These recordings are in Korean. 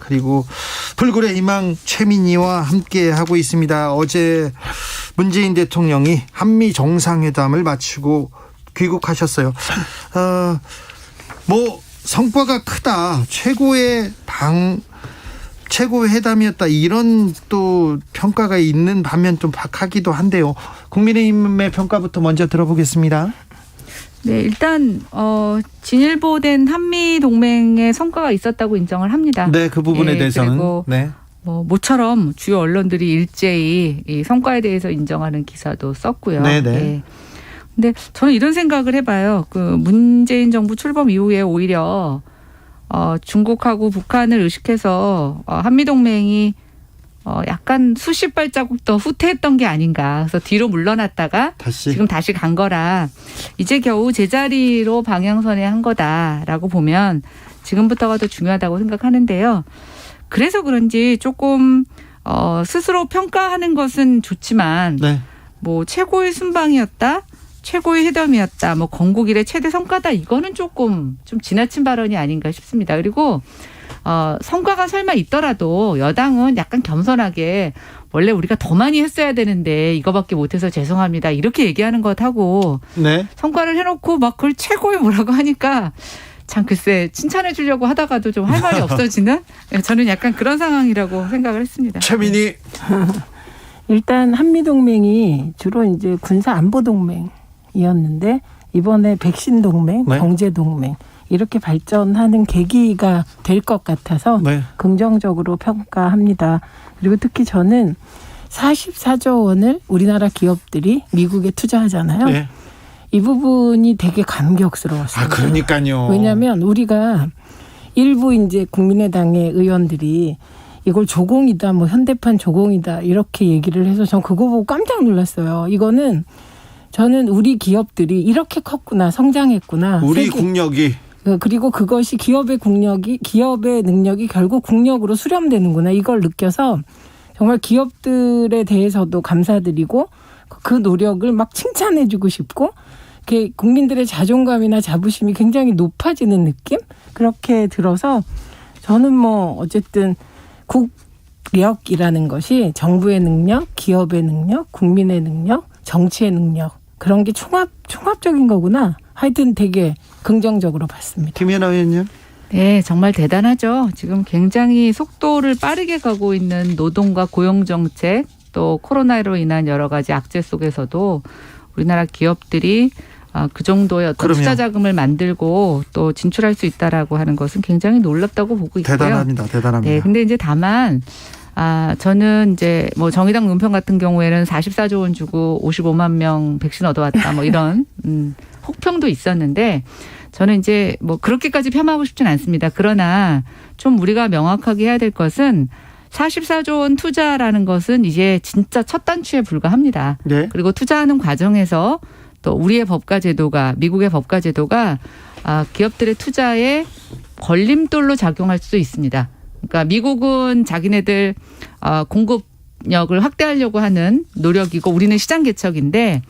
그리고 불굴의 희망 최민희와 함께 하고 있습니다. 어제 문재인 대통령이 한미 정상회담을 마치고 귀국하셨어요. 뭐 성과가 크다, 최고의 회담이었다, 이런 또 평가가 있는 반면 좀 박하기도 한데요. 국민의힘의 평가부터 먼저 들어보겠습니다. 네, 일단 진일보된 한미 동맹의 성과가 있었다고 인정을 합니다. 네, 그 부분에 대해서는 그리고 모처럼 주요 언론들이 일제히 이 성과에 대해서 인정하는 기사도 썼고요. 네. 근데 저는 이런 생각을 해봐요. 그 문재인 정부 출범 이후에 오히려 중국하고 북한을 의식해서 한미 동맹이 약간 수십 발자국 더 후퇴했던 게 아닌가. 그래서 뒤로 물러났다가 지금 다시 간 거라 이제 겨우 제자리로 방향선에 한 거다라고 보면 지금부터가 더 중요하다고 생각하는데요. 그래서 그런지 조금 스스로 평가하는 것은 좋지만 뭐 최고의 순방이었다, 최고의 회담이었다, 뭐 건국 이래 최대 성과다, 이거는 조금 좀 지나친 발언이 아닌가 싶습니다. 그리고 성과가 설마 있더라도 여당은 약간 겸손하게 원래 우리가 더 많이 했어야 되는데 이거밖에 못해서 죄송합니다, 이렇게 얘기하는 것하고 성과를 해놓고 막 그걸 최고의 뭐라고 하니까 참 글쎄 칭찬해 주려고 하다가도 좀 할 말이 없어지는 저는 약간 그런 상황이라고 생각을 했습니다. 최민희. 일단 한미동맹이 주로 이제 군사안보동맹이었는데 이번에 백신동맹, 경제동맹 이렇게 발전하는 계기가 될 것 같아서 긍정적으로 평가합니다. 그리고 특히 저는 44조 원을 우리나라 기업들이 미국에 투자하잖아요. 이 부분이 되게 감격스러웠어요. 그러니까요. 왜냐하면 우리가 일부 이제 국민의당의 의원들이 이걸 조공이다, 뭐 현대판 조공이다 이렇게 얘기를 해서 전 그거 보고 깜짝 놀랐어요. 이거는 저는 우리 기업들이 이렇게 컸구나, 성장했구나. 우리 국력이. 그리고 그것이 기업의 능력이 결국 국력으로 수렴되는구나, 이걸 느껴서 정말 기업들에 대해서도 감사드리고 그 노력을 막 칭찬해주고 싶고 국민들의 자존감이나 자부심이 굉장히 높아지는 느낌? 그렇게 들어서 저는 뭐 어쨌든 국력이라는 것이 정부의 능력, 기업의 능력, 국민의 능력, 정치의 능력, 그런 게 총합적인 거구나. 하여튼 되게 긍정적으로 봤습니다. 김연아 의원님. 네, 정말 대단하죠. 지금 굉장히 속도를 빠르게 가고 있는 노동과 고용정책, 또 코로나로 인한 여러 가지 악재 속에서도 우리나라 기업들이 그 정도의 어떤 투자 자금을 만들고 또 진출할 수 있다라고 하는 것은 굉장히 놀랍다고 보고 있고요. 대단합니다. 네, 근데 이제 다만 저는 이제 뭐 정의당 논평 같은 경우에는 44조 원 주고 55만 명 백신 얻어왔다, 뭐 이런 혹평도 있었는데 저는 이제 뭐 그렇게까지 폄하하고 싶진 않습니다. 그러나 좀 우리가 명확하게 해야 될 것은 44조 원 투자라는 것은 이제 진짜 첫 단추에 불과합니다. 그리고 투자하는 과정에서 또 우리의 법과 제도가, 미국의 법과 제도가 기업들의 투자에 걸림돌로 작용할 수도 있습니다. 그러니까 미국은 자기네들 공급력을 확대하려고 하는 노력이고 우리는 시장 개척인데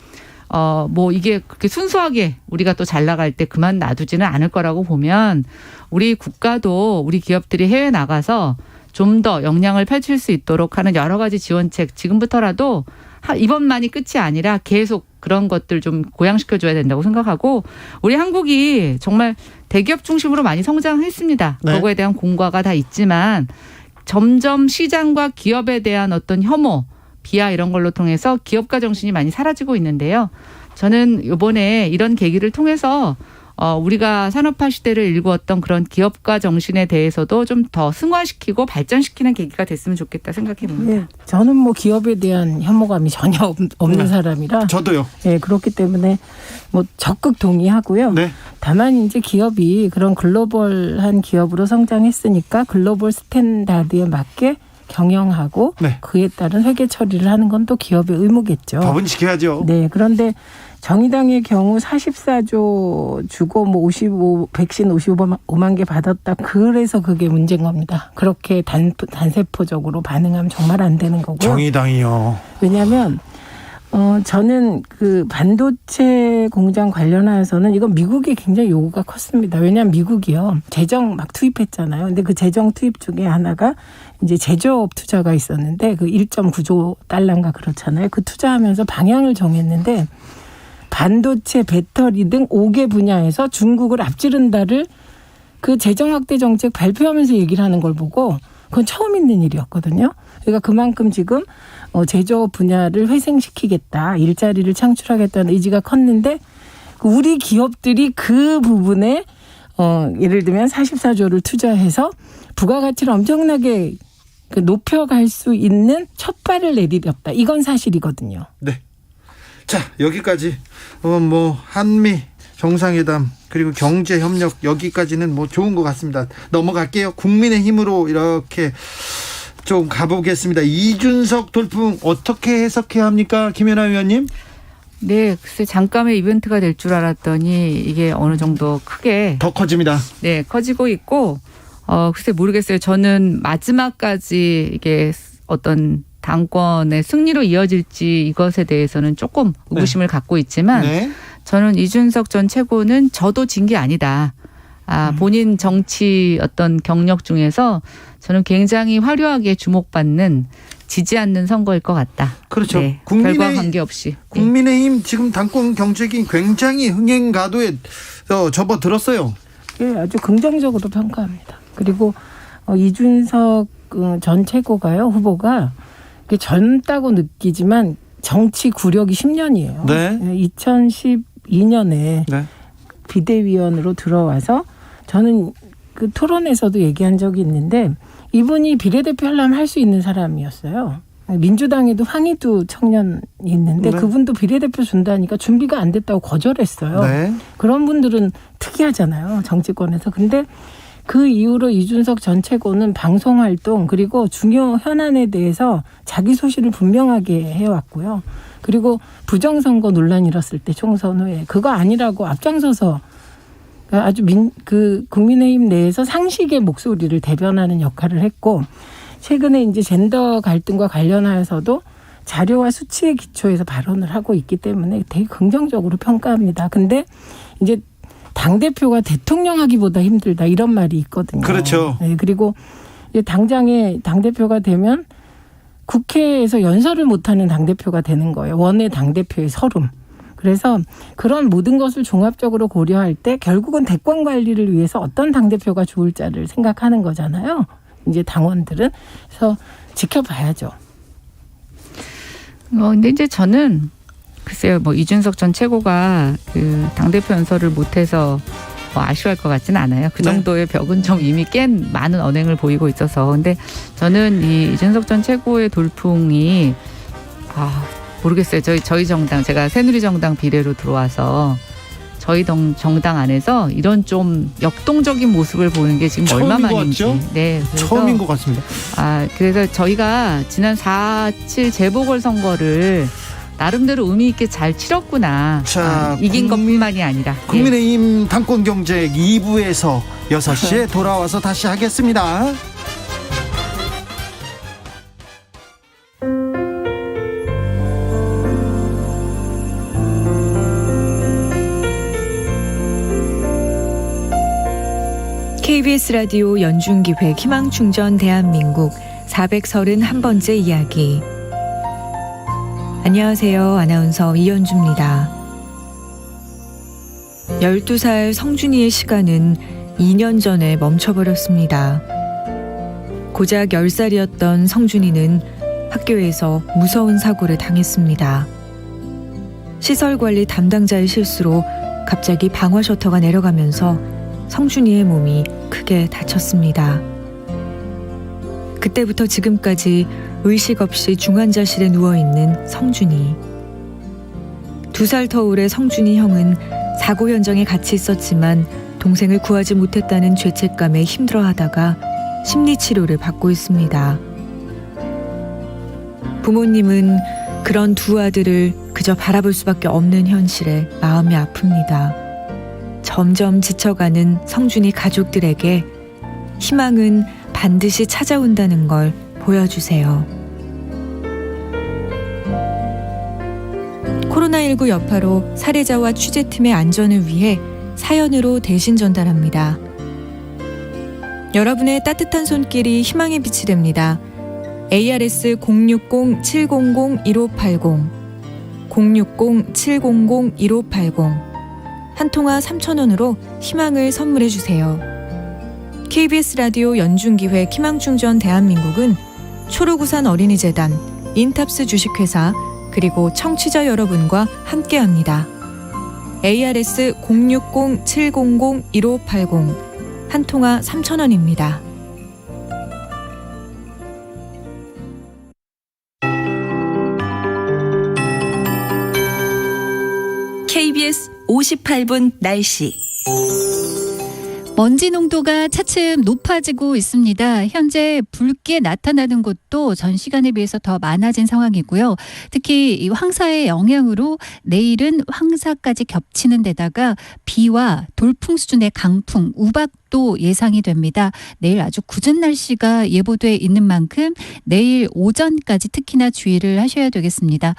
뭐 이게 그렇게 순수하게 우리가 또 잘 나갈 때 그만 놔두지는 않을 거라고 보면 우리 국가도 우리 기업들이 해외 나가서 좀 더 역량을 펼칠 수 있도록 하는 여러 가지 지원책 지금부터라도 이번만이 끝이 아니라 계속 그런 것들 좀 고양시켜줘야 된다고 생각하고 우리 한국이 정말 대기업 중심으로 많이 성장했습니다. 그거에 대한 공과가 다 있지만 점점 시장과 기업에 대한 어떤 혐오, 비하 이런 걸로 통해서 기업가 정신이 많이 사라지고 있는데요. 저는 이번에 이런 계기를 통해서 우리가 산업화 시대를 일구었던 그런 기업가 정신에 대해서도 좀 더 승화시키고 발전시키는 계기가 됐으면 좋겠다 생각해 봅니다. 네, 저는 뭐 기업에 대한 혐오감이 전혀 없는 사람이라. 저도요. 네, 그렇기 때문에 뭐 적극 동의하고요. 다만 이제 기업이 그런 글로벌한 기업으로 성장했으니까 글로벌 스탠다드에 맞게 경영하고 그에 따른 회계 처리를 하는 건 또 기업의 의무겠죠. 법은 지켜야죠. 네, 그런데 정의당의 경우 44조 주고 뭐 백신 55만 개 받았다. 그래서 그게 문제인 겁니다. 그렇게 단세포적으로 반응하면 정말 안 되는 거고요. 정의당이요. 왜냐하면 저는 그 반도체 공장 관련하여서는 이건 미국이 굉장히 요구가 컸습니다. 왜냐하면 미국이요. 재정 막 투입했잖아요. 근데 그 재정 투입 중에 하나가 이제 제조업 투자가 있었는데 그 1.9조 달러인가 그렇잖아요. 그 투자하면서 방향을 정했는데 반도체, 배터리 등 5개 분야에서 중국을 앞지른다를 그 재정 확대 정책 발표하면서 얘기를 하는 걸 보고 그건 처음 있는 일이었거든요. 그러니까 그만큼 지금 제조업 분야를 회생시키겠다, 일자리를 창출하겠다는 의지가 컸는데 우리 기업들이 그 부분에 예를 들면 44조를 투자해서 부가가치를 엄청나게 높여갈 수 있는 첫 발을 내디뎠다. 이건 사실이거든요. 네. 자, 여기까지 한미 정상회담 그리고 경제 협력 여기까지는 좋은 것 같습니다. 넘어갈게요. 국민의힘으로 이렇게 좀 가보겠습니다. 이준석 돌풍 어떻게 해석해야 합니까, 김연아 의원님? 네, 글쎄 잠깐의 이벤트가 될 줄 알았더니 이게 어느 정도 크게 더 커집니다. 네, 커지고 있고 글쎄 모르겠어요. 저는 마지막까지 이게 어떤 당권의 승리로 이어질지 이것에 대해서는 조금 의구심을 갖고 있지만 네. 저는 이준석 전 최고는 저도 진 게 아니다. 본인 정치 어떤 경력 중에서 저는 굉장히 화려하게 주목받는 지지 않는 선거일 것 같다. 그렇죠. 네, 결과 관계없이. 국민의힘 지금 당권 경쟁이 굉장히 흥행 가도에 접어들었어요. 예, 아주 긍정적으로 평가합니다. 그리고 이준석 전 최고가요, 후보가 젊다고 느끼지만 정치 구력이 10년이에요. 네. 2012년에 네. 비대위원으로 들어와서 저는 그 토론에서도 얘기한 적이 있는데 이분이 비례대표 하려면 할 수 있는 사람이었어요. 민주당에도 황희두 청년이 있는데 네. 그분도 비례대표 준다니까 준비가 안 됐다고 거절했어요. 네. 그런 분들은 특이하잖아요, 정치권에서. 근데 그 이후로 이준석 전 최고는 방송활동 그리고 중요 현안에 대해서 자기 소신을 분명하게 해왔고요. 그리고 부정선거 논란이 일었을 때 총선 후에 그거 아니라고 앞장서서 아주 국민의힘 내에서 상식의 목소리를 대변하는 역할을 했고 최근에 이제 젠더 갈등과 관련하여서도 자료와 수치에 기초해서 발언을 하고 있기 때문에 되게 긍정적으로 평가합니다. 근데 이제 당대표가 대통령 하기보다 힘들다 이런 말이 있거든요. 그렇죠. 네, 그리고 이제 당장에 당대표가 되면 국회에서 연설을 못하는 당대표가 되는 거예요. 원외 당대표의 서름. 그래서 그런 모든 것을 종합적으로 고려할 때 결국은 대권 관리를 위해서 어떤 당대표가 좋을지를 생각하는 거잖아요. 이제 당원들은. 그래서 지켜봐야죠. 근데 이제 저는 글쎄요, 이준석 전 최고가 그 당대표 연설을 못해서 아쉬워할 것 같지는 않아요. 그 정도의 벽은 좀 이미 깬 많은 언행을 보이고 있어서. 근데 저는 이 이준석 전 최고의 돌풍이 모르겠어요. 저희 정당, 제가 새누리정당 비례로 들어와서 저희 정당 안에서 이런 좀 역동적인 모습을 보는 게 지금 얼마 만인지. 네, 그래서, 처음인 것 같습니다. 그래서 저희가 지난 4.7 재보궐선거를 나름대로 의미 있게 잘 치렀구나. 자, 이긴 것뿐만이 아니라. 국민의힘 당권 경쟁 2부에서 6시에 돌아와서 다시 하겠습니다. KBS 라디오 연중기획 희망충전 대한민국 431번째 이야기. 안녕하세요. 아나운서 이연주입니다. 12살 성준이의 시간은 2년 전에 멈춰버렸습니다. 고작 10살이었던 성준이는 학교에서 무서운 사고를 당했습니다. 시설관리 담당자의 실수로 갑자기 방화 셔터가 내려가면서 성준이의 몸이 크게 다쳤습니다. 그때부터 지금까지 의식 없이 중환자실에 누워있는 성준이. 2살 터울의 성준이 형은 사고 현장에 같이 있었지만 동생을 구하지 못했다는 죄책감에 힘들어하다가 심리치료를 받고 있습니다. 부모님은 그런 두 아들을 그저 바라볼 수밖에 없는 현실에 마음이 아픕니다. 점점 지쳐가는 성준이 가족들에게 희망은 반드시 찾아온다는 걸 보여주세요. 코로나19 여파로 사례자와 취재팀의 안전을 위해 사연으로 대신 전달합니다. 여러분의 따뜻한 손길이 희망의 빛이 됩니다. ARS 060-700-1580 060-700-1580 한 통화 3,000원으로 희망을 선물해 주세요. KBS 라디오 연중기획 희망충전 대한민국은 초록우산 어린이재단, 인탑스 주식회사 그리고 청취자 여러분과 함께합니다. ARS 060-700-1580 한 통화 3,000원입니다. KBS 58분 날씨. 먼지 농도가 차츰 높아지고 있습니다. 현재 붉게 나타나는 곳도 전 시간에 비해서 더 많아진 상황이고요. 특히 이 황사의 영향으로 내일은 황사까지 겹치는 데다가 비와 돌풍 수준의 강풍, 우박도 예상이 됩니다. 내일 아주 궂은 날씨가 예보돼 있는 만큼 내일 오전까지 특히나 주의를 하셔야 되겠습니다.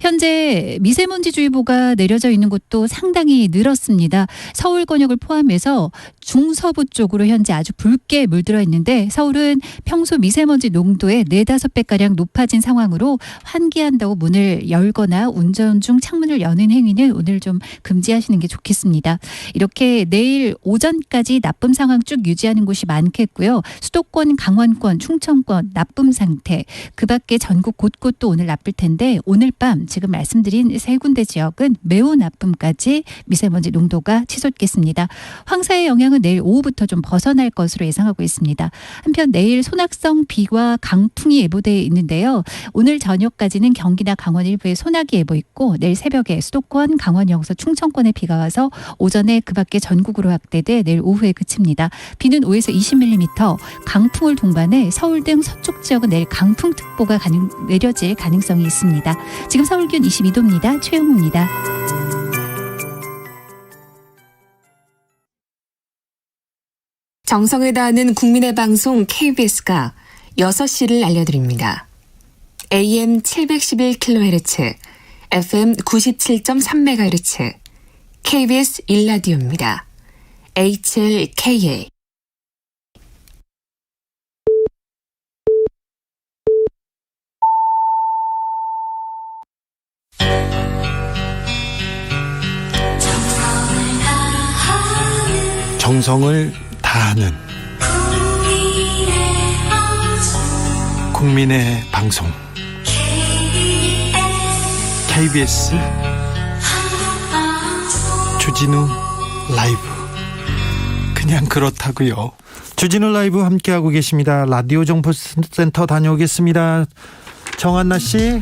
현재 미세먼지주의보가 내려져 있는 곳도 상당히 늘었습니다. 서울 권역을 포함해서 중서부 쪽으로 현재 아주 붉게 물들어 있는데 서울은 평소 미세먼지 농도의 4-5배가량 높아진 상황으로 환기한다고 문을 열거나 운전 중 창문을 여는 행위는 오늘 좀 금지하시는 게 좋겠습니다. 이렇게 내일 오전까지 나쁨 상황 쭉 유지하는 곳이 많겠고요. 수도권, 강원권, 충청권 나쁨 상태. 그 밖에 전국 곳곳 또 오늘 나쁠 텐데 오늘 밤 지금 말씀드린 3군데 지역은 매우 나쁨까지 미세먼지 농도가 치솟겠습니다. 황사의 영향은 내일 오후부터 좀 벗어날 것으로 예상하고 있습니다. 한편 내일 소낙성 비와 강풍이 예보되어 있는데요. 오늘 저녁까지는 경기나 강원 일부에 소낙이 예보 있고 내일 새벽에 수도권, 강원 영서, 충청권에 비가 와서 오전에 그 밖에 전국으로 확대돼 내일 오후에 그칩니다. 비는 5에서 20mm, 강풍을 동반해 서울 등 서쪽 지역은 내일 강풍특보가 내려질 가능성이 있습니다. 지금 서울 기온 22도입니다. 최영우입니다. 정성을 다하는 국민의 방송 KBS가 6시를 알려드립니다. AM 711kHz, FM 97.3MHz, KBS 1라디오입니다. HLKA. 정성을 다하는 국민의 방송 KBS 주진우 라이브. 그냥 그렇다고요. 주진우 라이브 함께하고 계십니다. 라디오 정보센터 다녀오겠습니다. 정한나 씨.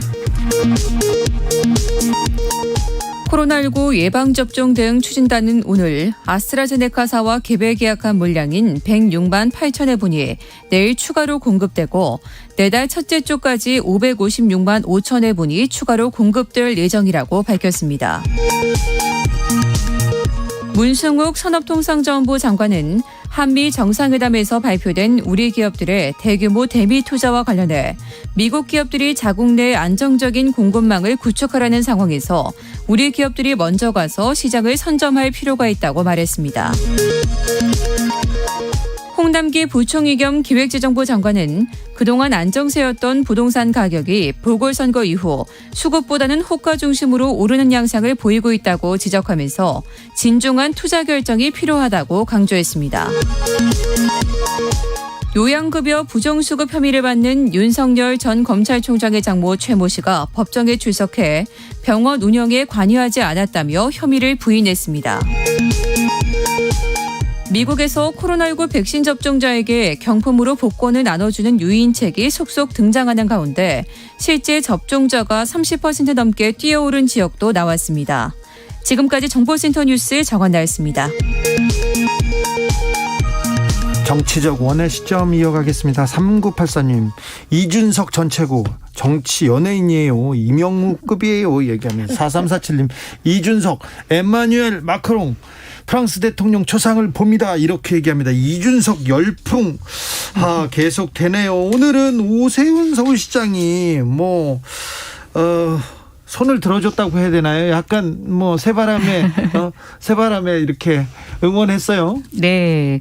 코로나19 예방접종 등 추진단은 오늘 아스트라제네카사와 개별 계약한 물량인 106만 8천여 분이 내일 추가로 공급되고 내달 첫째 주까지 556만 5천여 분이 추가로 공급될 예정이라고 밝혔습니다. 문승욱 산업통상자원부 장관은 한미 정상회담에서 발표된 우리 기업들의 대규모 대미 투자와 관련해 미국 기업들이 자국 내 안정적인 공급망을 구축하라는 상황에서 우리 기업들이 먼저 가서 시장을 선점할 필요가 있다고 말했습니다. 홍남기 부총리 겸 기획재정부 장관은 그동안 안정세였던 부동산 가격이 보궐선거 이후 수급보다는 호가 중심으로 오르는 양상을 보이고 있다고 지적하면서 진중한 투자 결정이 필요하다고 강조했습니다. 요양급여 부정수급 혐의를 받는 윤석열 전 검찰총장의 장모 최모 씨가 법정에 출석해 병원 운영에 관여하지 않았다며 혐의를 부인했습니다. 미국에서 코로나19 백신 접종자에게 경품으로 복권을 나눠주는 유인책이 속속 등장하는 가운데 실제 접종자가 30% 넘게 뛰어오른 지역도 나왔습니다. 지금까지 정보센터 뉴스 정한나였습니다. 정치적 원의 시점 이어가겠습니다. 3984님, 이준석 전 최고 정치 연예인이에요. 이명무급이에요. 얘기하면 4347님, 이준석, 에마뉴엘 마크롱 프랑스 대통령 초상을 봅니다. 이렇게 얘기합니다. 이준석 열풍 계속 되네요. 오늘은 오세훈 서울시장이 손을 들어줬다고 해야 되나요? 약간 뭐 새바람에 새바람에 이렇게 응원했어요. 네,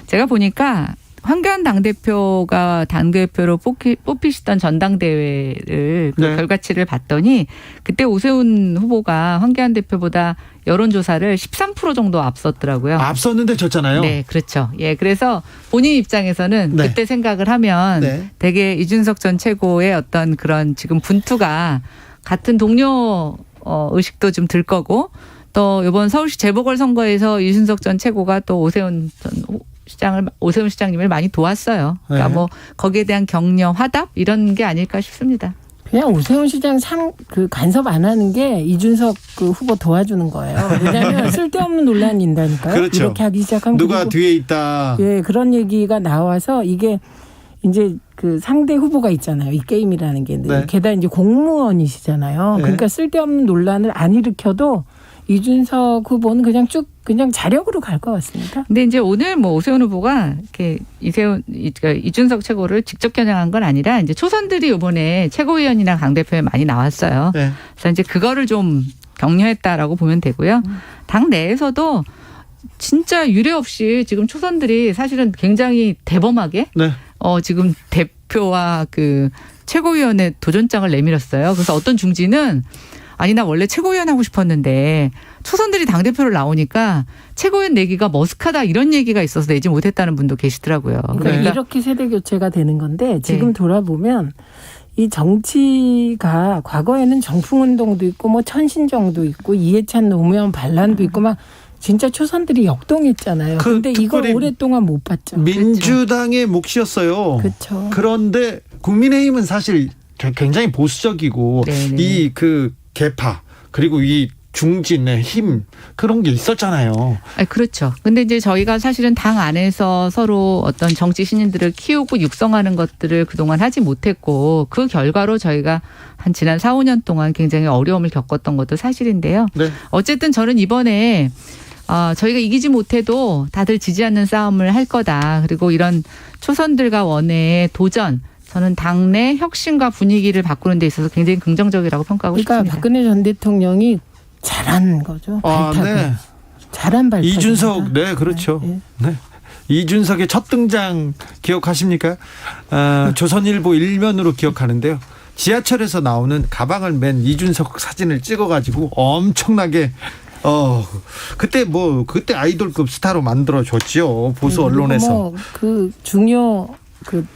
제가 보니까 황교안 당대표가 당대표로 뽑히시던 전당대회를 네. 결과치를 봤더니 그때 오세훈 후보가 황교안 대표보다 여론조사를 13% 정도 앞섰더라고요. 앞섰는데 졌잖아요. 네, 그렇죠. 예, 그래서 본인 입장에서는 네. 그때 생각을 하면 네. 되게 이준석 전 최고의 어떤 그런 지금 분투가 같은 동료 의식도 좀 들 거고 또 이번 서울시 재보궐선거에서 이준석 전 최고가 또 오세훈 시장님을 많이 도왔어요. 그러니까 네. 뭐 거기에 대한 격려, 화답 이런 게 아닐까 싶습니다. 그냥 오세훈 시장 간섭 안 하는 게 이준석 후보 도와주는 거예요. 왜냐하면 쓸데없는 논란이 있다니까요. 그렇죠. 이렇게 하기 시작하면 누가 뒤에 있다. 예, 그런 얘기가 나와서 이게 이제 상대 후보가 있잖아요. 이 게임이라는 게. 네. 게다가 이제 공무원이시잖아요. 네. 그러니까 쓸데없는 논란을 안 일으켜도 이준석 후보는 그냥 자력으로 갈 것 같습니다. 근데 이제 오늘 뭐 오세훈 후보가 이렇게 이준석 최고를 직접 겨냥한 건 아니라 이제 초선들이 이번에 최고위원이나 당대표에 많이 나왔어요. 네. 그래서 이제 그거를 좀 격려했다라고 보면 되고요. 당 내에서도 진짜 유례 없이 지금 초선들이 사실은 굉장히 대범하게 네. 지금 대표와 최고위원의 도전장을 내밀었어요. 그래서 어떤 중진은 아니 나 원래 최고위원 하고 싶었는데 초선들이 당대표를 나오니까 최고위원 내기가 머쓱하다 이런 얘기가 있어서 내지 못했다는 분도 계시더라고요. 그러니까 이렇게 세대 교체가 되는 건데 지금 돌아보면 이 정치가 과거에는 정풍운동도 있고 뭐 천신정도 있고 이해찬 노무현 반란도 있고 막 진짜 초선들이 역동했잖아요. 그런데 이걸 오랫동안 못 봤죠. 민주당의 몫이었어요. 그렇죠. 그런데 국민의힘은 사실 굉장히 보수적이고 네네. 이 개파 그리고 이 중진의 힘 그런 게 있었잖아요. 그렇죠. 근데 이제 저희가 사실은 당 안에서 서로 어떤 정치 신인들을 키우고 육성하는 것들을 그동안 하지 못했고 그 결과로 저희가 지난 4, 5년 동안 굉장히 어려움을 겪었던 것도 사실인데요. 네. 어쨌든 저는 이번에 저희가 이기지 못해도 다들 지지하는 싸움을 할 거다. 그리고 이런 초선들과 원외의 도전 저는 당내 혁신과 분위기를 바꾸는 데 있어서 굉장히 긍정적이라고 평가하고 그러니까 싶습니다. 박근혜 전 대통령이 잘한 거죠. 발탁을. 네. 잘한 발탁. 이준석, 네, 그렇죠. 네. 네. 이준석의 첫 등장 기억하십니까? 조선일보 일면으로 기억하는데요. 지하철에서 나오는 가방을 맨 이준석 사진을 찍어가지고 엄청나게 그때 아이돌급 스타로 만들어줬죠. 보수 언론에서. 중요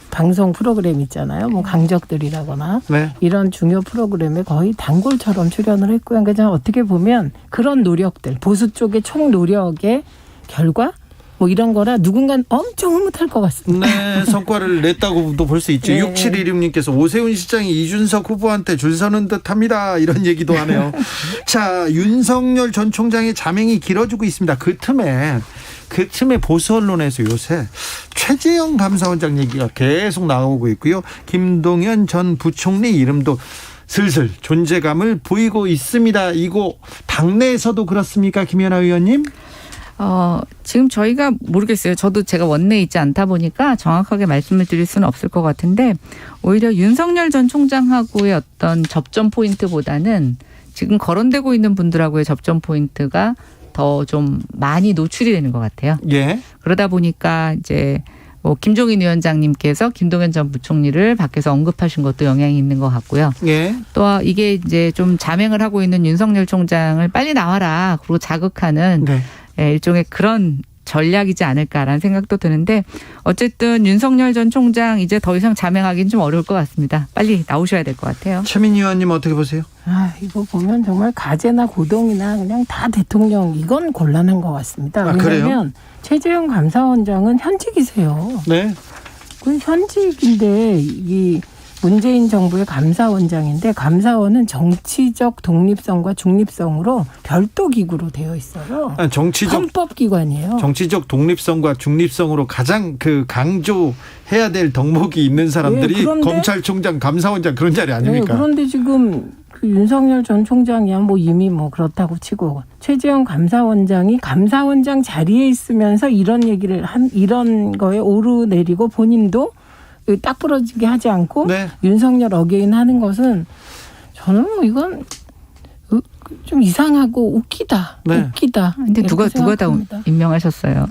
방송 프로그램 있잖아요. 뭐 강적들이라거나 네. 이런 중요 프로그램에 거의 단골처럼 출연을 했고요. 그러니까 어떻게 보면 그런 노력들, 보수 쪽의 총 노력의 결과 뭐 이런 거라 누군가는 엄청 흐뭇할 것 같습니다. 네, 성과를 냈다고도 볼 수 있죠. 네. 6716님께서 오세훈 시장이 이준석 후보한테 줄 서는 듯합니다. 이런 얘기도 하네요. 자, 윤석열 전 총장의 자명이 길어지고 있습니다. 그 틈에 보수 언론에서 요새 최재형 감사원장 얘기가 계속 나오고 있고요. 김동연 전 부총리 이름도 슬슬 존재감을 보이고 있습니다. 이거 당내에서도 그렇습니까, 김연아 의원님? 지금 저희가 모르겠어요. 저도 제가 원내에 있지 않다 보니까 정확하게 말씀을 드릴 수는 없을 것 같은데 오히려 윤석열 전 총장하고의 어떤 접점 포인트보다는 지금 거론되고 있는 분들하고의 접점 포인트가 더 좀 많이 노출이 되는 것 같아요. 예. 그러다 보니까 이제 김종인 위원장님께서 김동연 전 부총리를 밖에서 언급하신 것도 영향이 있는 것 같고요. 예. 또 이게 이제 좀 자맹을 하고 있는 윤석열 총장을 빨리 나와라 그리고 자극하는 네. 일종의 그런 전략이지 않을까라는 생각도 드는데 어쨌든 윤석열 전 총장 이제 더 이상 자맹하기는 좀 어려울 것 같습니다. 빨리 나오셔야 될 것 같아요. 최민희 의원님 어떻게 보세요? 이거 보면 정말 가재나 고동이나 그냥 다 대통령 이건 곤란한 것 같습니다. 왜냐하면 최재형 감사원장은 현직이세요. 네. 그 현직인데 이 문재인 정부의 감사원장인데 감사원은 정치적 독립성과 중립성으로 별도 기구로 되어 있어요. 헌법기관이에요. 정치적 독립성과 중립성으로 가장 강조해야 될 덕목이 있는 사람들이 검찰총장, 감사원장 그런 자리 아닙니까? 네, 그런데 지금 윤석열 전 총장이야 뭐 이미 뭐 그렇다고 치고 최재형 감사원장이 감사원장 자리에 있으면서 이런 얘기를 이런 거에 오르내리고 본인도 딱 부러지게 하지 않고 네. 윤석열 어게인 하는 것은 저는 이건 좀 이상하고 웃기다. 네. 웃기다. 근데 누가 다 생각합니다. 임명하셨어요?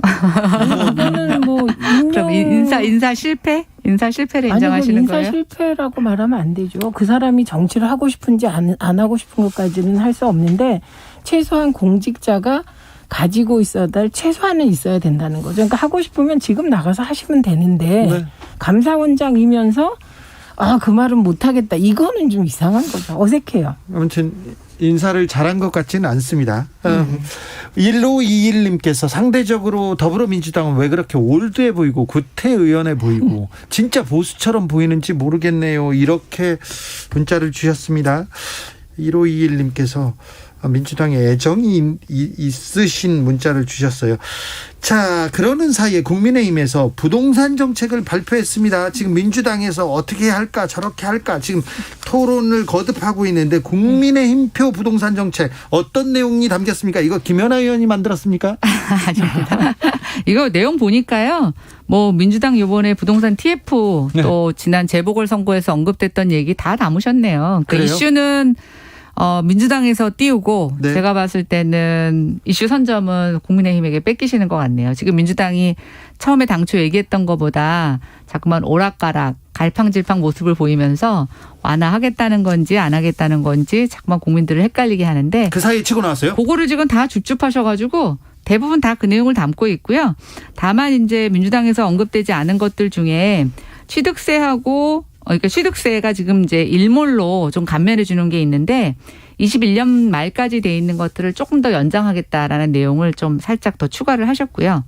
이거는 뭐 그럼 인사 실패? 인사 실패를 아니, 인정하시는 인사 거예요? 실패라고 말하면 안 되죠. 그 사람이 정치를 하고 싶은지 안 하고 싶은 것까지는 할 수 없는데 최소한 공직자가 가지고 있어야 될 최소한은 있어야 된다는 거죠. 그러니까 하고 싶으면 지금 나가서 하시면 되는데 네. 감사원장이면서 그 말은 못하겠다. 이거는 좀 이상한 거죠. 어색해요. 아무튼 인사를 잘한 것 같지는 않습니다. 1521님께서 상대적으로 더불어민주당은 왜 그렇게 올드해 보이고 구태의연해 보이고 진짜 보수처럼 보이는지 모르겠네요. 이렇게 문자를 주셨습니다. 1521님께서 민주당에 애정이 있으신 문자를 주셨어요. 자, 그러는 사이에 국민의힘에서 부동산 정책을 발표했습니다. 지금 민주당에서 어떻게 할까 저렇게 할까 지금 토론을 거듭하고 있는데 국민의힘표 부동산 정책 어떤 내용이 담겼습니까? 이거 김연아 의원이 만들었습니까? 아닙니다. 이거 내용 보니까요. 뭐 민주당 이번에 부동산 TF 네. 또 지난 재보궐선거에서 언급됐던 얘기 다 담으셨네요. 그러니까 그래요? 이슈는 민주당에서 띄우고 네. 제가 봤을 때는 이슈 선점은 국민의힘에게 뺏기시는 것 같네요. 지금 민주당이 처음에 당초 얘기했던 것보다 자꾸만 오락가락 갈팡질팡 모습을 보이면서 완화하겠다는 건지 안 하겠다는 건지 자꾸만 국민들을 헷갈리게 하는데 그 사이에 치고 나왔어요? 그거를 지금 다 줍줍하셔가지고 대부분 다 그 내용을 담고 있고요. 다만 이제 민주당에서 언급되지 않은 것들 중에 취득세하고 그러니까 취득세가 지금 이제 일몰로 좀 감면해 주는 게 있는데 21년 말까지 돼 있는 것들을 조금 더 연장하겠다라는 내용을 좀 살짝 더 추가를 하셨고요.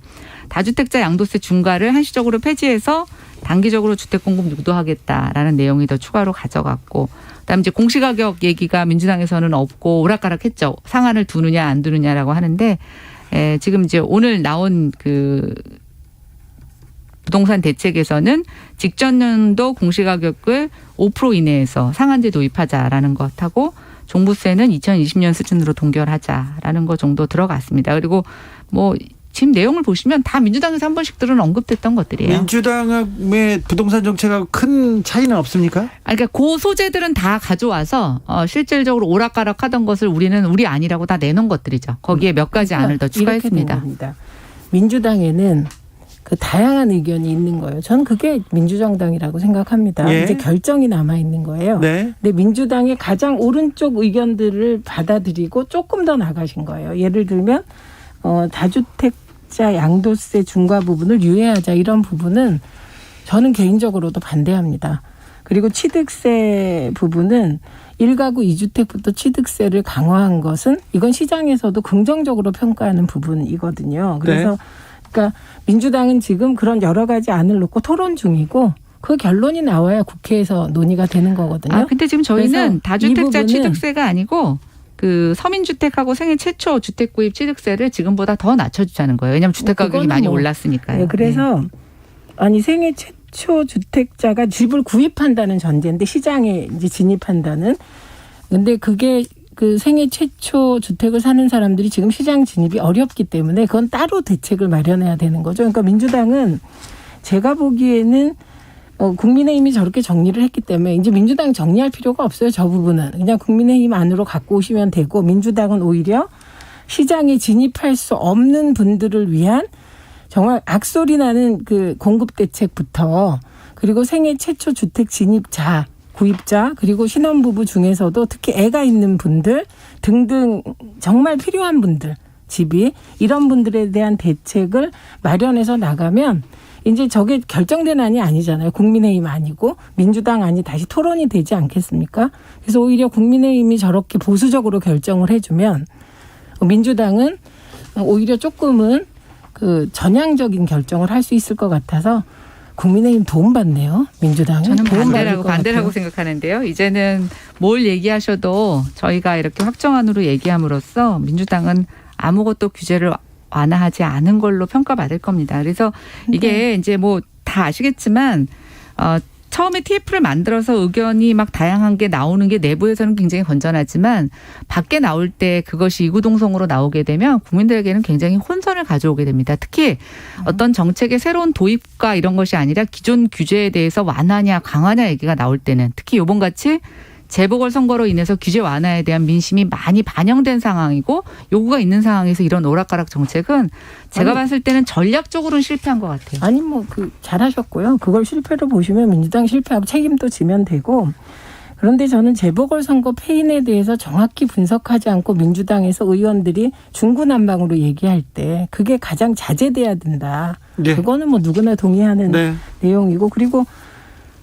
다주택자 양도세 중과를 한시적으로 폐지해서 단기적으로 주택 공급 유도하겠다라는 내용이 더 추가로 가져갔고, 그다음에 이제 공시가격 얘기가 민주당에서는 없고 오락가락했죠. 상한을 두느냐 안 두느냐라고 하는데 지금 이제 오늘 나온 그 부동산 대책에서는 직전 연도 공시가격을 5% 이내에서 상한제 도입하자라는 것하고 종부세는 2020년 수준으로 동결하자라는 것 정도 들어갔습니다. 그리고 뭐 지금 내용을 보시면 다 민주당에서 한 번씩들은 언급됐던 것들이에요. 민주당의 부동산 정책하고 큰 차이는 없습니까? 그러니까 그 소재들은 다 가져와서 실질적으로 오락가락하던 것을 우리는 우리 아니라고 다 내놓은 것들이죠. 거기에 몇 가지 안을 더 추가했습니다. 이렇게 된 겁니다. 민주당에는 그 다양한 의견이 있는 거예요. 저는 그게 민주정당이라고 생각합니다. 예. 이제 결정이 남아 있는 거예요. 네. 근데 민주당의 가장 오른쪽 의견들을 받아들이고 조금 더 나가신 거예요. 예를 들면 다주택자 양도세 중과 부분을 유예하자, 이런 부분은 저는 개인적으로도 반대합니다. 그리고 취득세 부분은 1가구 2주택부터 취득세를 강화한 것은 이건 시장에서도 긍정적으로 평가하는 부분이거든요. 그래서 그러니까 민주당은 지금 그런 여러 가지 안을 놓고 토론 중이고 그 결론이 나와야 국회에서 논의가 되는 거거든요. 근데 지금 저희는 그래서 다주택자 이 부분은 취득세가 아니고 그 서민주택하고 생애 최초 주택구입 취득세를 지금보다 더 낮춰주자는 거예요. 왜냐하면 주택 가격이 그거는 많이 뭐, 올랐으니까요. 네, 그래서 아니 생애 최초 주택자가 집을 구입한다는 전제인데 시장에 이제 진입한다는. 근데 그게 그 생애 최초 주택을 사는 사람들이 지금 시장 진입이 어렵기 때문에 그건 따로 대책을 마련해야 되는 거죠. 그러니까 민주당은 제가 보기에는 국민의힘이 저렇게 정리를 했기 때문에 이제 민주당 정리할 필요가 없어요. 저 부분은 그냥 국민의힘 안으로 갖고 오시면 되고, 민주당은 오히려 시장에 진입할 수 없는 분들을 위한 정말 악소리 나는 그 공급 대책부터, 그리고 생애 최초 주택 진입자, 구입자, 그리고 신혼부부 중에서도 특히 애가 있는 분들 등등 정말 필요한 분들, 집이 이런 분들에 대한 대책을 마련해서 나가면 이제 저게 결정된 안이 아니잖아요. 국민의힘 아니고 민주당 안이 다시 토론이 되지 않겠습니까? 그래서 오히려 국민의힘이 저렇게 보수적으로 결정을 해주면 민주당은 오히려 조금은 그 전향적인 결정을 할 수 있을 것 같아서 국민의힘 도움받네요. 민주당은. 저는 도움받을 반대라고 것 같아요. 생각하는데요. 이제는 뭘 얘기하셔도 저희가 이렇게 확정안으로 얘기함으로써 민주당은 아무것도 규제를 완화하지 않은 걸로 평가받을 겁니다. 그래서 이게 이제 뭐 다 아시겠지만 처음에 TF를 만들어서 의견이 막 다양한 게 나오는 게 내부에서는 굉장히 건전하지만 밖에 나올 때 그것이 이구동성으로 나오게 되면 국민들에게는 굉장히 혼선을 가져오게 됩니다. 특히 어떤 정책의 새로운 도입과 이런 것이 아니라 기존 규제에 대해서 완화냐 강화냐 얘기가 나올 때는, 특히 요번같이 재보궐선거로 인해서 규제 완화에 대한 민심이 많이 반영된 상황이고 요구가 있는 상황에서 이런 오락가락 정책은 제가 봤을 때는 전략적으로는 실패한 것 같아요. 아니 잘하셨고요. 그걸 실패로 보시면 민주당 실패하고 책임도 지면 되고, 그런데 저는 재보궐선거 패인에 대해서 정확히 분석하지 않고 민주당에서 의원들이 중구난방으로 얘기할 때 그게 가장 자제돼야 된다. 네. 그거는 누구나 동의하는 네. 내용이고, 그리고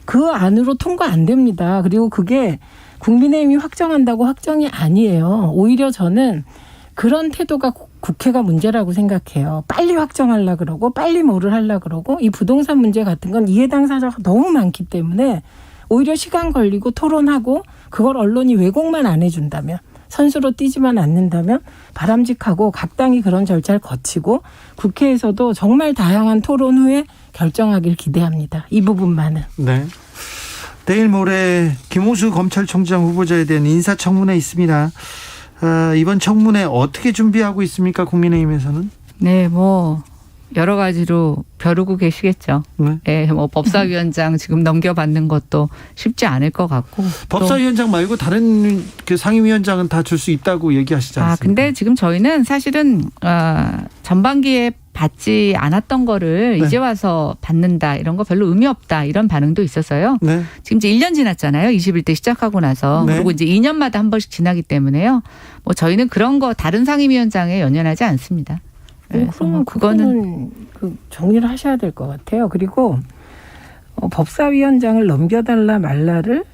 그 안으로 통과 안 됩니다. 그리고 그게 국민의힘이 확정한다고 확정이 아니에요. 오히려 저는 그런 태도가 국회가 문제라고 생각해요. 빨리 확정하려고 그러고 빨리 뭐를 하려고 그러고, 이 부동산 문제 같은 건 이해 당사자가 너무 많기 때문에 오히려 시간 걸리고 토론하고 그걸 언론이 왜곡만 안 해준다면, 선수로 뛰지만 않는다면 바람직하고 각 당이 그런 절차를 거치고 국회에서도 정말 다양한 토론 후에 결정하길 기대합니다. 이 부분만은. 네. 내일 모레 김호수 검찰총장 후보자에 대한 인사청문회 있습니다. 이번 청문회 어떻게 준비하고 있습니까? 국민의힘에서는? 네, 여러 가지로 벼르고 계시겠죠. 네. 예, 법사위원장 지금 넘겨받는 것도 쉽지 않을 것 같고. 법사위원장 말고 다른 그 상임위원장은 다 줄 수 있다고 얘기하시지 않습니까? 근데 지금 저희는 사실은 전반기에 받지 않았던 거를 네. 이제 와서 받는다, 이런 거 별로 의미 없다, 이런 반응도 있었어요. 네. 지금 이제 1년 지났잖아요. 21대 시작하고 나서. 네. 그리고 이제 2년마다 한 번씩 지나기 때문에요. 저희는 그런 거 다른 상임위원장에 연연하지 않습니다. 그러면 그거는 정리를 하셔야 될 것 같아요. 그리고 법사위원장을 넘겨달라 말라를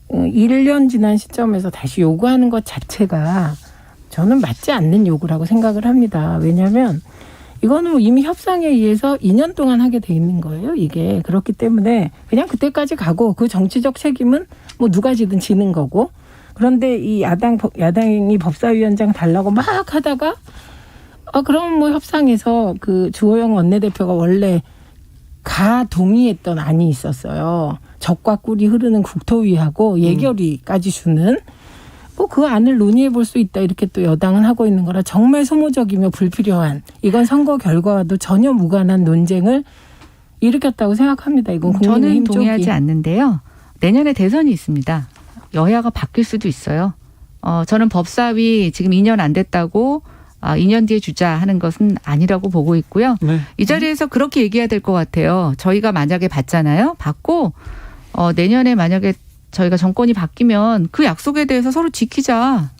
1년 지난 시점에서 다시 요구하는 것 자체가 저는 맞지 않는 요구라고 생각을 합니다. 왜냐하면 이거는 이미 협상에 의해서 2년 동안 하게 돼 있는 거예요. 이게 그렇기 때문에 그냥 그때까지 가고 그 정치적 책임은 누가 지든 지는 거고, 그런데 이 야당이 법사위원장 달라고 막 하다가 그럼 협상에서 그 주호영 원내대표가 원래 동의했던 안이 있었어요. 적과 꿀이 흐르는 국토위하고 예결위까지 주는 그 안을 논의해 볼 수 있다, 이렇게 또 여당은 하고 있는 거라 정말 소모적이며 불필요한, 이건 선거 결과와도 전혀 무관한 논쟁을 일으켰다고 생각합니다. 이건 국민의힘 저는 동의하지 쪽이. 않는데요. 내년에 대선이 있습니다. 여야가 바뀔 수도 있어요. 저는 법사위 지금 2년 안 됐다고 2년 뒤에 주자 하는 것은 아니라고 보고 있고요. 네. 이 자리에서 그렇게 얘기해야 될 것 같아요. 저희가 만약에 받잖아요. 받고 내년에 만약에 저희가 정권이 바뀌면 그 약속에 대해서 서로 지키자.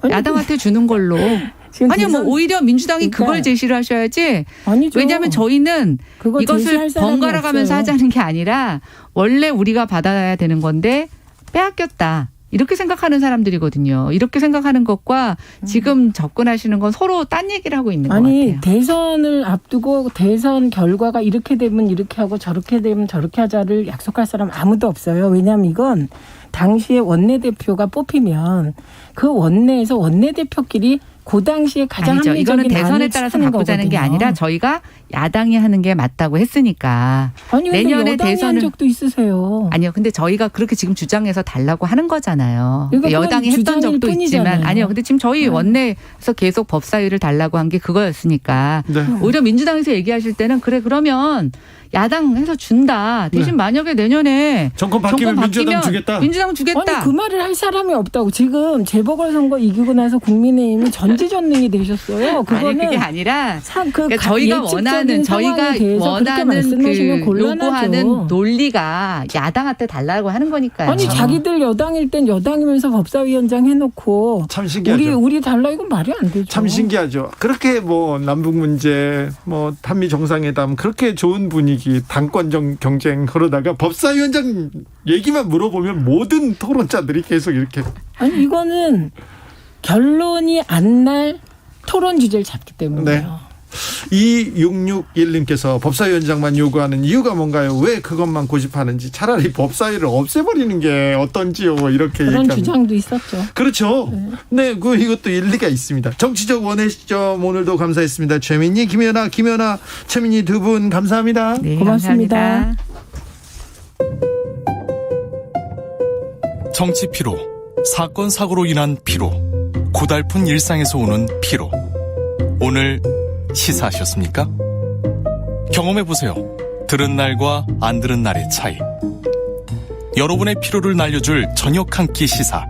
야당한테 주는 걸로. 아니요, 오히려 민주당이 그걸 제시를 하셔야지. 아니죠. 왜냐하면 저희는 이것을 번갈아 가면서 하자는 게 아니라 원래 우리가 받아야 되는 건데 빼앗겼다, 이렇게 생각하는 사람들이거든요. 이렇게 생각하는 것과 지금 접근하시는 건 서로 딴 얘기를 하고 있는 것 같아요. 대선을 앞두고 대선 결과가 이렇게 되면 이렇게 하고 저렇게 되면 저렇게 하자를 약속할 사람 아무도 없어요. 왜냐하면 이건 당시에 원내대표가 뽑히면 그 원내에서 원내대표끼리 그 당시에 가장 아니죠. 합리적인 이거는 대선에 안을 따라서 찾는 바꾸자는 게 거거든요. 아니라 저희가 야당이 하는 게 맞다고 했으니까. 아니, 내년에 여당이 대선을 한 적도 있으세요. 아니요. 근데 저희가 그렇게 지금 주장해서 달라고 하는 거잖아요. 그러니까 여당이 했던 적도 뿐이잖아요. 있지만 아니요. 근데 지금 저희 원내에서 계속 법사위를 달라고 한 게 그거였으니까. 네. 오히려 민주당에서 얘기하실 때는 그래 그러면 야당 해서 준다. 대신 만약에 내년에 정권 바뀌면 민주당 주겠다. 민주당 주겠다. 아니, 그 말을 할 사람이 없다고. 지금 재보궐선거 이기고 나서 국민의힘이 전지전능이 되셨어요. 그거는 아니 그게 아니라 그러니까 저희가 원하는 요구하는 논리가 야당한테 달라고 하는 거니까요. 아니 자기들 여당일 땐 여당이면서 법사위원장 해놓고 참 신기하죠. 우리 달라, 이건 말이 안 되죠. 참 신기하죠. 그렇게 남북 문제, 한미 정상회담, 그렇게 좋은 분위기, 당권 경쟁 그러다가 법사위원장 얘기만 물어보면 모든 토론자들이 계속 이렇게. 아니 이거는 결론이 안 날 토론 주제를 잡기 때문에요. 네. 2661님께서 법사위원장만 요구하는 이유가 뭔가요? 왜 그것만 고집하는지, 차라리 법사위를 없애버리는 게 어떤지요? 이렇게 그런 얘기합니다. 주장도 있었죠. 그렇죠. 네, 이것도 일리가 있습니다. 정치적 원의 시점, 오늘도 감사했습니다. 최민희, 김연아, 최민희 두 분 감사합니다. 네, 고맙습니다. 감사합니다. 정치 피로, 사건 사고로 인한 피로, 고달픈 일상에서 오는 피로. 오늘 시사하셨습니까? 경험해보세요. 들은 날과 안 들은 날의 차이. 여러분의 피로를 날려줄 저녁 한 끼 시사